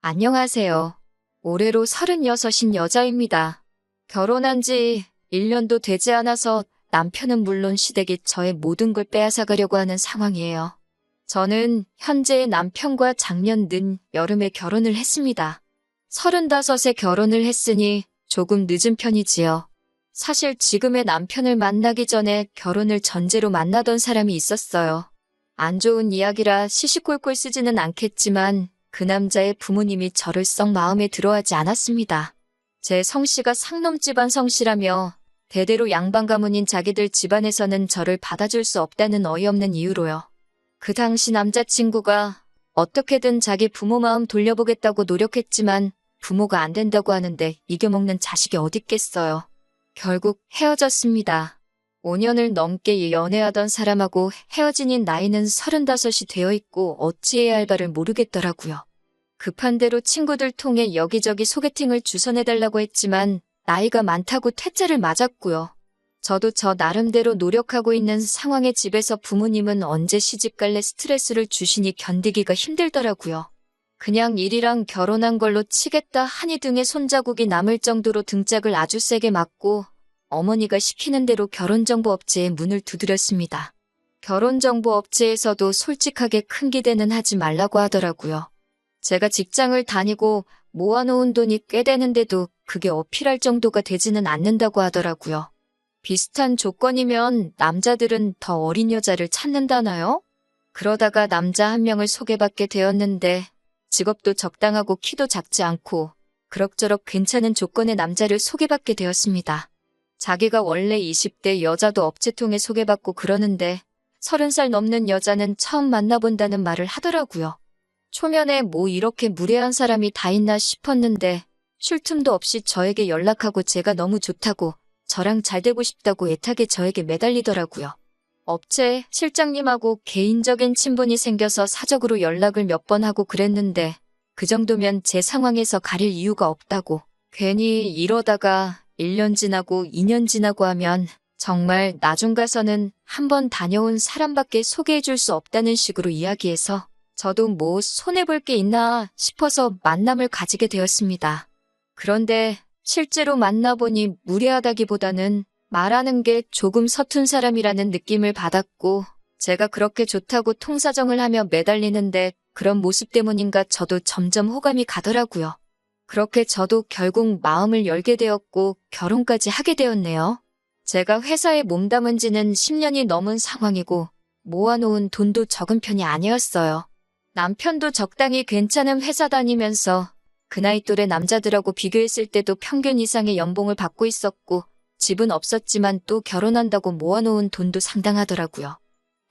안녕하세요. 올해로 36인 여자입니다. 결혼한 지 1년도 되지 않아서 남편은 물론 시댁이 저의 모든 걸 빼앗아가려고 하는 상황이에요. 저는 현재의 남편과 작년 여름에 결혼을 했습니다. 35에 결혼을 했으니 조금 늦은 편이지요. 사실 지금의 남편을 만나기 전에 결혼을 전제로 만나던 사람이 있었어요. 안 좋은 이야기라 시시콜콜 쓰지는 않겠지만 그 남자의 부모님이 저를 썩 마음에 들어하지 않았습니다. 제 성씨가 상놈 집안 성씨라며 대대로 양반 가문인 자기들 집안에서는 저를 받아줄 수 없다는 어이없는 이유로요. 그 당시 남자친구가 어떻게든 자기 부모 마음 돌려보겠다고 노력했지만 부모가 안 된다고 하는데 이겨먹는 자식이 어딨겠어요. 결국 헤어졌습니다. 5년을 넘게 연애하던 사람하고 헤어진 나이는 35이 되어 있고 어찌해야 할바를 모르겠더라고요. 급한 대로 친구들 통해 여기저기 소개팅을 주선해달라고 했지만 나이가 많다고 퇴짜를 맞았고요. 저도 저 나름대로 노력하고 있는 상황에 집에서 부모님은 언제 시집갈래 스트레스를 주시니 견디기가 힘들더라고요. 그냥 일이랑 결혼한 걸로 치겠다 하니 등에 손자국이 남을 정도로 등짝을 아주 세게 맞고 어머니가 시키는 대로 결혼정보업체에 문을 두드렸습니다. 결혼정보업체에서도 솔직하게 큰 기대는 하지 말라고 하더라고요. 제가 직장을 다니고 모아놓은 돈이 꽤 되는데도 그게 어필할 정도가 되지는 않는다고 하더라고요. 비슷한 조건이면 남자들은 더 어린 여자를 찾는다나요? 그러다가 남자 한 명을 소개받게 되었는데 직업도 적당하고 키도 작지 않고 그럭저럭 괜찮은 조건의 남자를 소개받게 되었습니다. 자기가 원래 20대 여자도 업체 통해 소개받고 그러는데 30살 넘는 여자는 처음 만나본다는 말을 하더라고요. 초면에 뭐 이렇게 무례한 사람이 다 있나 싶었는데 쉴 틈도 없이 저에게 연락하고 제가 너무 좋다고 저랑 잘 되고 싶다고 애타게 저에게 매달리더라고요. 업체 실장님하고 개인적인 친분이 생겨서 사적으로 연락을 몇 번 하고 그랬는데 그 정도면 제 상황에서 가릴 이유가 없다고. 괜히 이러다가 1년 지나고 2년 지나고 하면 정말 나중 가서는 한번 다녀온 사람밖에 소개해줄 수 없다는 식으로 이야기해서 저도 뭐 손해볼 게 있나 싶어서 만남을 가지게 되었습니다. 그런데 실제로 만나보니 무례하다기보다는 말하는 게 조금 서툰 사람이라는 느낌을 받았고 제가 그렇게 좋다고 통사정을 하며 매달리는데 그런 모습 때문인가 저도 점점 호감이 가더라고요. 그렇게 저도 결국 마음을 열게 되었고 결혼까지 하게 되었네요. 제가 회사에 몸담은 지는 10년이 넘은 상황이고 모아놓은 돈도 적은 편이 아니었어요. 남편도 적당히 괜찮은 회사 다니면서 그 나이 또래 남자들하고 비교했을 때도 평균 이상의 연봉을 받고 있었고 집은 없었지만 또 결혼한다고 모아놓은 돈도 상당하더라고요.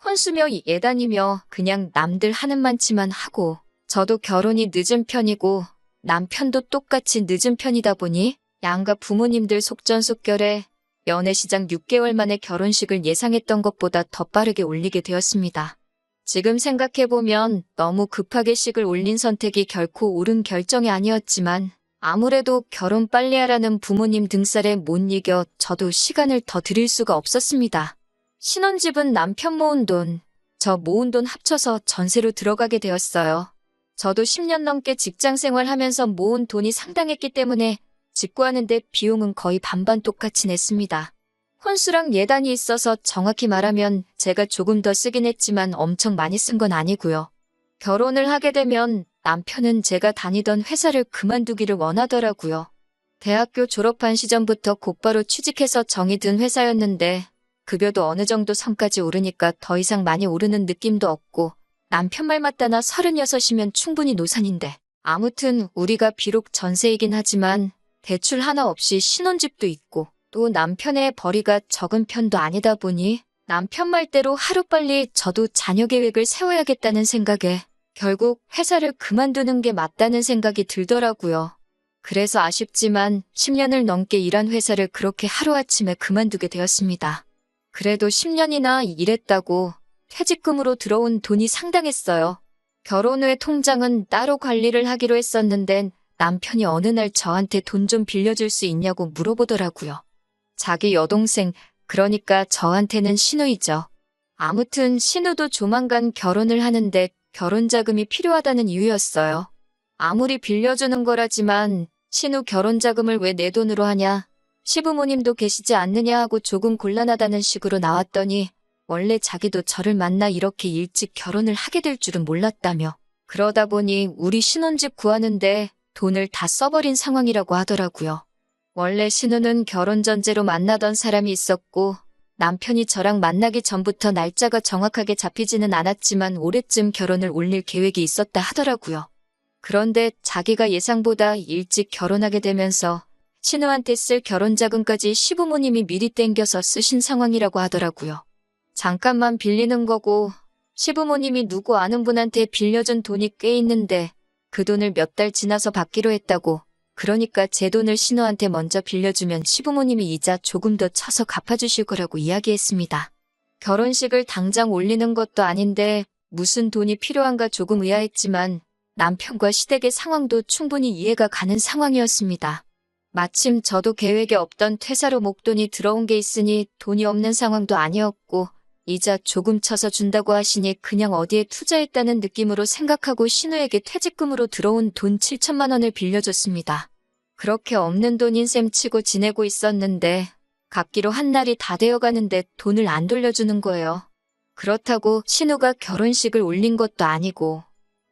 혼수며 예단이며 그냥 남들 하는 만치만 하고 저도 결혼이 늦은 편이고 남편도 똑같이 늦은 편이다 보니 양가 부모님들 속전속결에 연애시장 6개월 만에 결혼식을 예상했던 것보다 더 빠르게 올리게 되었습니다. 지금 생각해보면 너무 급하게 식을 올린 선택이 결코 옳은 결정이 아니었지만 아무래도 결혼 빨리 하라는 부모님 등살에 못 이겨 저도 시간을 더 들일 수가 없었습니다. 신혼집은 남편 모은 돈, 저 모은 돈 합쳐서 전세로 들어가게 되었어요. 저도 10년 넘게 직장 생활하면서 모은 돈이 상당했기 때문에 집 구하는데 비용은 거의 반반 똑같이 냈습니다. 혼수랑 예단이 있어서 정확히 말하면 제가 조금 더 쓰긴 했지만 엄청 많이 쓴 건 아니고요. 결혼을 하게 되면 남편은 제가 다니던 회사를 그만두기를 원하더라고요. 대학교 졸업한 시점부터 곧바로 취직해서 정이 든 회사였는데 급여도 어느 정도 선까지 오르니까 더 이상 많이 오르는 느낌도 없고 남편 말 맞다나 36이면 충분히 노산인데 아무튼 우리가 비록 전세이긴 하지만 대출 하나 없이 신혼집도 있고 또 남편의 벌이가 적은 편도 아니다 보니 남편 말대로 하루빨리 저도 자녀 계획을 세워야겠다는 생각에 결국 회사를 그만두는 게 맞다는 생각이 들더라고요. 그래서 아쉽지만 10년을 넘게 일한 회사를 그렇게 하루아침에 그만두게 되었습니다. 그래도 10년이나 일했다고 퇴직금으로 들어온 돈이 상당했어요. 결혼 후에 통장은 따로 관리를 하기로 했었는데 남편이 어느 날 저한테 돈 좀 빌려줄 수 있냐고 물어보더라고요. 자기 여동생, 그러니까 저한테는 신우이죠. 아무튼 신우도 조만간 결혼을 하는데 결혼 자금이 필요하다는 이유였어요. 아무리 빌려주는 거라지만 신우 결혼 자금을 왜 내 돈으로 하냐? 시부모님도 계시지 않느냐 하고 조금 곤란하다는 식으로 나왔더니 원래 자기도 저를 만나 이렇게 일찍 결혼을 하게 될 줄은 몰랐다며. 그러다 보니 우리 신혼집 구하는데 돈을 다 써버린 상황이라고 하더라고요. 원래 신우는 결혼 전제로 만나던 사람이 있었고 남편이 저랑 만나기 전부터 날짜가 정확하게 잡히지는 않았지만 올해쯤 결혼을 올릴 계획이 있었다 하더라고요. 그런데 자기가 예상보다 일찍 결혼하게 되면서 신우한테 쓸 결혼자금까지 시부모님이 미리 땡겨서 쓰신 상황이라고 하더라고요. 잠깐만 빌리는 거고 시부모님이 누구 아는 분한테 빌려준 돈이 꽤 있는데 그 돈을 몇 달 지나서 받기로 했다고. 그러니까 제 돈을 신우한테 먼저 빌려주면 시부모님이 이자 조금 더 쳐서 갚아주실 거라고 이야기했습니다. 결혼식을 당장 올리는 것도 아닌데 무슨 돈이 필요한가 조금 의아했지만 남편과 시댁의 상황도 충분히 이해가 가는 상황이었습니다. 마침 저도 계획에 없던 퇴사로 목돈이 들어온 게 있으니 돈이 없는 상황도 아니었고 이자 조금 쳐서 준다고 하시니 그냥 어디에 투자했다는 느낌으로 생각하고 신우에게 퇴직금으로 들어온 돈 7천만 원을 빌려줬습니다. 그렇게 없는 돈인 셈 치고 지내고 있었는데 갚기로 한 날이 다 되어가는데 돈을 안 돌려주는 거예요. 그렇다고 신우가 결혼식을 올린 것도 아니고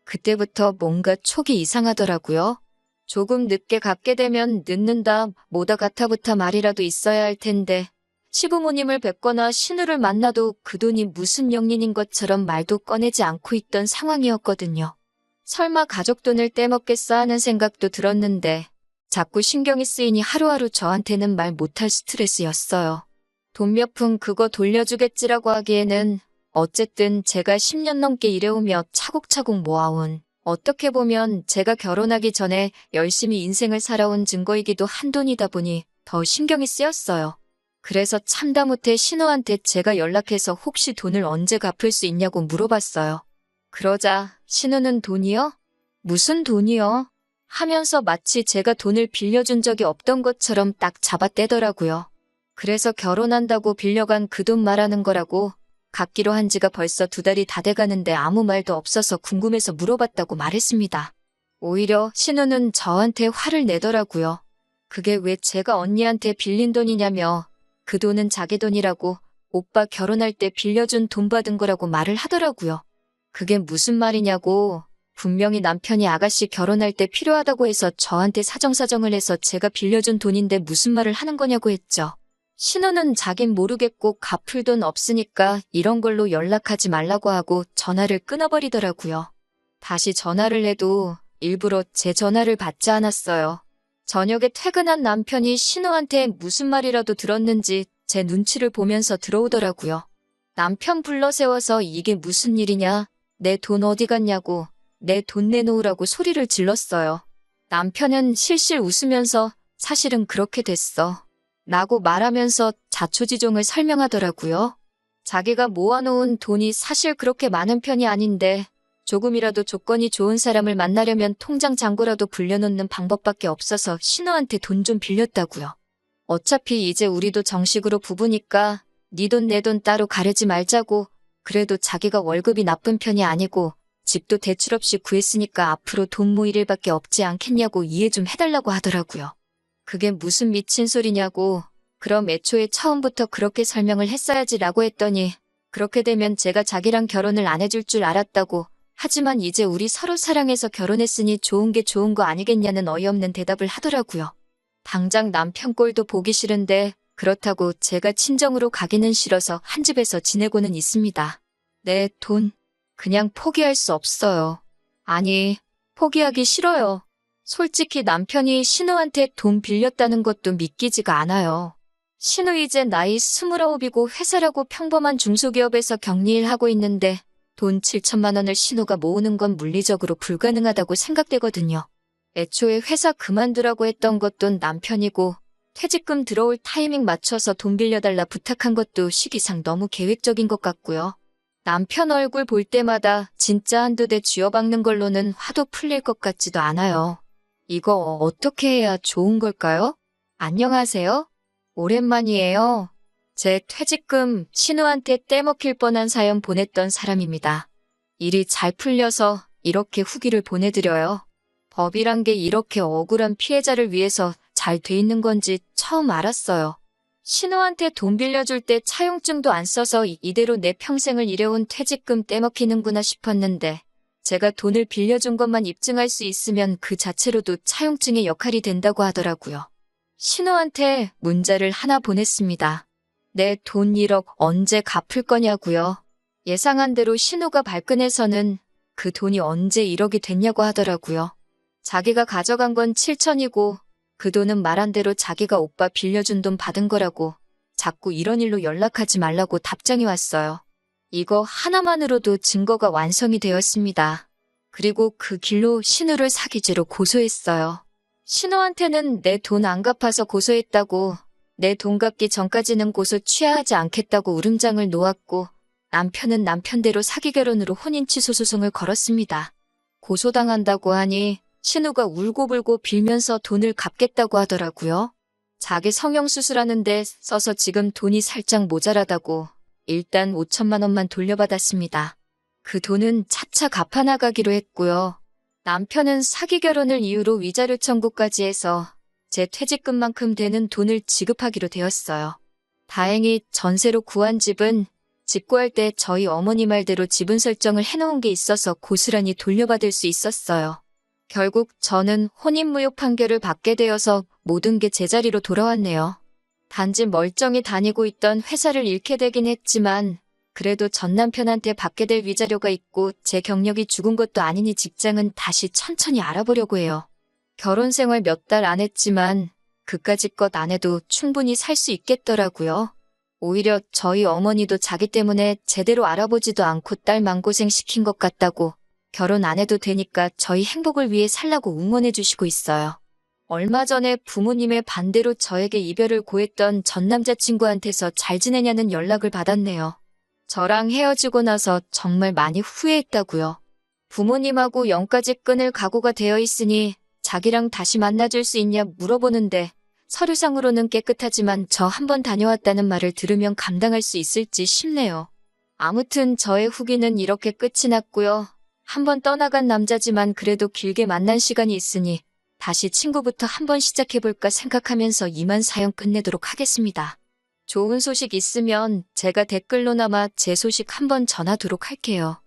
그때부터 뭔가 촉이 이상하더라고요. 조금 늦게 갚게 되면 늦는다 뭐다 가타부타 말이라도 있어야 할 텐데 시부모님을 뵙거나 신우를 만나도 그 돈이 무슨 영린인 것처럼 말도 꺼내지 않고 있던 상황이었거든요. 설마 가족 돈을 떼먹겠어 하는 생각도 들었는데 자꾸 신경이 쓰이니 하루하루 저한테는 말 못할 스트레스였어요. 돈 몇 푼 그거 돌려주겠지라고 하기에는 어쨌든 제가 10년 넘게 일해오며 차곡차곡 모아온 어떻게 보면 제가 결혼하기 전에 열심히 인생을 살아온 증거이기도 한 돈이다 보니 더 신경이 쓰였어요. 그래서 참다 못해 신우한테 제가 연락해서 혹시 돈을 언제 갚을 수 있냐고 물어봤어요. 그러자 신우는 돈이요? 무슨 돈이요? 하면서 마치 제가 돈을 빌려준 적이 없던 것처럼 딱 잡아떼더라고요. 그래서 결혼한다고 빌려간 그 돈 말하는 거라고 갚기로 한 지가 벌써 2달이 다 돼가는데 아무 말도 없어서 궁금해서 물어봤다고 말했습니다. 오히려 신우는 저한테 화를 내더라고요. 그게 왜 제가 언니한테 빌린 돈이냐며 그 돈은 자기 돈이라고 오빠 결혼할 때 빌려준 돈 받은 거라고 말을 하더라고요. 그게 무슨 말이냐고 분명히 남편이 아가씨 결혼할 때 필요하다고 해서 저한테 사정사정을 해서 제가 빌려준 돈인데 무슨 말을 하는 거냐고 했죠. 신우는 자긴 모르겠고 갚을 돈 없으니까 이런 걸로 연락하지 말라고 하고 전화를 끊어버리더라고요. 다시 전화를 해도 일부러 제 전화를 받지 않았어요. 저녁에 퇴근한 남편이 신우한테 무슨 말이라도 들었는지 제 눈치를 보면서 들어오더라고요. 남편 불러 세워서 이게 무슨 일이냐, 내 돈 어디 갔냐고, 내 돈 내놓으라고 소리를 질렀어요. 남편은 실실 웃으면서 사실은 그렇게 됐어 라고 말하면서 자초지종을 설명하더라고요. 자기가 모아놓은 돈이 사실 그렇게 많은 편이 아닌데 조금이라도 조건이 좋은 사람을 만나려면 통장 잔고라도 불려놓는 방법밖에 없어서 신우한테 돈 좀 빌렸다고요. 어차피 이제 우리도 정식으로 부부니까 네 돈 내 돈 따로 가르지 말자고. 그래도 자기가 월급이 나쁜 편이 아니고 집도 대출 없이 구했으니까 앞으로 돈 모일 일밖에 없지 않겠냐고 이해 좀 해달라고 하더라고요. 그게 무슨 미친 소리냐고. 그럼 애초에 처음부터 그렇게 설명을 했어야지 라고 했더니 그렇게 되면 제가 자기랑 결혼을 안 해줄 줄 알았다고. 하지만 이제 우리 서로 사랑해서 결혼했으니 좋은 게 좋은 거 아니겠냐는 어이없는 대답을 하더라고요. 당장 남편 꼴도 보기 싫은데 그렇다고 제가 친정으로 가기는 싫어서 한 집에서 지내고는 있습니다. 내 돈 그냥 포기할 수 없어요. 아니, 포기하기 싫어요. 솔직히 남편이 신우한테 돈 빌렸다는 것도 믿기지가 않아요. 신우 이제 나이 29이고 회사라고 평범한 중소기업에서 격리일 하고 있는데 돈 7천만 원을 신우가 모으는 건 물리적으로 불가능하다고 생각되거든요. 애초에 회사 그만두라고 했던 것도 남편이고 퇴직금 들어올 타이밍 맞춰서 돈 빌려달라 부탁한 것도 시기상 너무 계획적인 것 같고요. 남편 얼굴 볼 때마다 진짜 한두 대 쥐어박는 걸로는 화도 풀릴 것 같지도 않아요. 이거 어떻게 해야 좋은 걸까요? 안녕하세요. 오랜만이에요. 제 퇴직금 신우한테 떼먹힐 뻔한 사연 보냈던 사람입니다. 일이 잘 풀려서 이렇게 후기를 보내드려요. 법이란 게 이렇게 억울한 피해자를 위해서 잘 돼 있는 건지 처음 알았어요. 신우한테 돈 빌려줄 때 차용증도 안 써서 이대로 내 평생을 일해온 퇴직금 떼먹히는구나 싶었는데 제가 돈을 빌려준 것만 입증할 수 있으면 그 자체로도 차용증의 역할이 된다고 하더라고요. 신우한테 문자를 하나 보냈습니다. 내 돈 1억 언제 갚을 거냐고요. 예상한 대로 신우가 발끈해서는 그 돈이 언제 1억이 됐냐고 하더라고요. 자기가 가져간 건 7천이고 그 돈은 말한 대로 자기가 오빠 빌려준 돈 받은 거라고 자꾸 이런 일로 연락하지 말라고 답장이 왔어요. 이거 하나만으로도 증거가 완성이 되었습니다. 그리고 그 길로 신우를 사기죄로 고소했어요. 신우한테는 내 돈 안 갚아서 고소했다고, 내 돈 갚기 전까지는 고소 취하하지 않겠다고 울음장을 놓았고 남편은 남편대로 사기 결혼으로 혼인 취소 소송을 걸었습니다. 고소당한다고 하니 신우가 울고불고 빌면서 돈을 갚겠다고 하더라고요. 자기 성형수술하는데 써서 지금 돈이 살짝 모자라다고 일단 5천만 원만 돌려받았습니다. 그 돈은 차차 갚아나가기로 했고요. 남편은 사기 결혼을 이유로 위자료 청구까지 해서 제 퇴직금만큼 되는 돈을 지급하기로 되었어요. 다행히 전세로 구한 집은 집구할 때 저희 어머니 말대로 지분 설정을 해놓은 게 있어서 고스란히 돌려받을 수 있었어요. 결국 저는 혼인무효 판결을 받게 되어서 모든 게 제자리로 돌아왔네요. 단지 멀쩡히 다니고 있던 회사를 잃게 되긴 했지만 그래도 전 남편한테 받게 될 위자료가 있고 제 경력이 죽은 것도 아니니 직장은 다시 천천히 알아보려고 해요. 결혼 생활 몇 달 안 했지만 그까짓 것 안 해도 충분히 살 수 있겠더라고요. 오히려 저희 어머니도 자기 때문에 제대로 알아보지도 않고 딸 맘고생 시킨 것 같다고 결혼 안 해도 되니까 저희 행복을 위해 살라고 응원해 주시고 있어요. 얼마 전에 부모님의 반대로 저에게 이별을 고했던 전 남자친구한테서 잘 지내냐는 연락을 받았네요. 저랑 헤어지고 나서 정말 많이 후회했다고요. 부모님하고 영까지 끊을 각오가 되어 있으니 자기랑 다시 만나줄 수 있냐 물어보는데 서류상으로는 깨끗하지만 저 한 번 다녀왔다는 말을 들으면 감당할 수 있을지 싶네요. 아무튼 저의 후기는 이렇게 끝이 났고요. 한 번 떠나간 남자지만 그래도 길게 만난 시간이 있으니 다시 친구부터 한번 시작해볼까 생각하면서 이만 사연 끝내도록 하겠습니다. 좋은 소식 있으면 제가 댓글로나마 제 소식 한번 전하도록 할게요.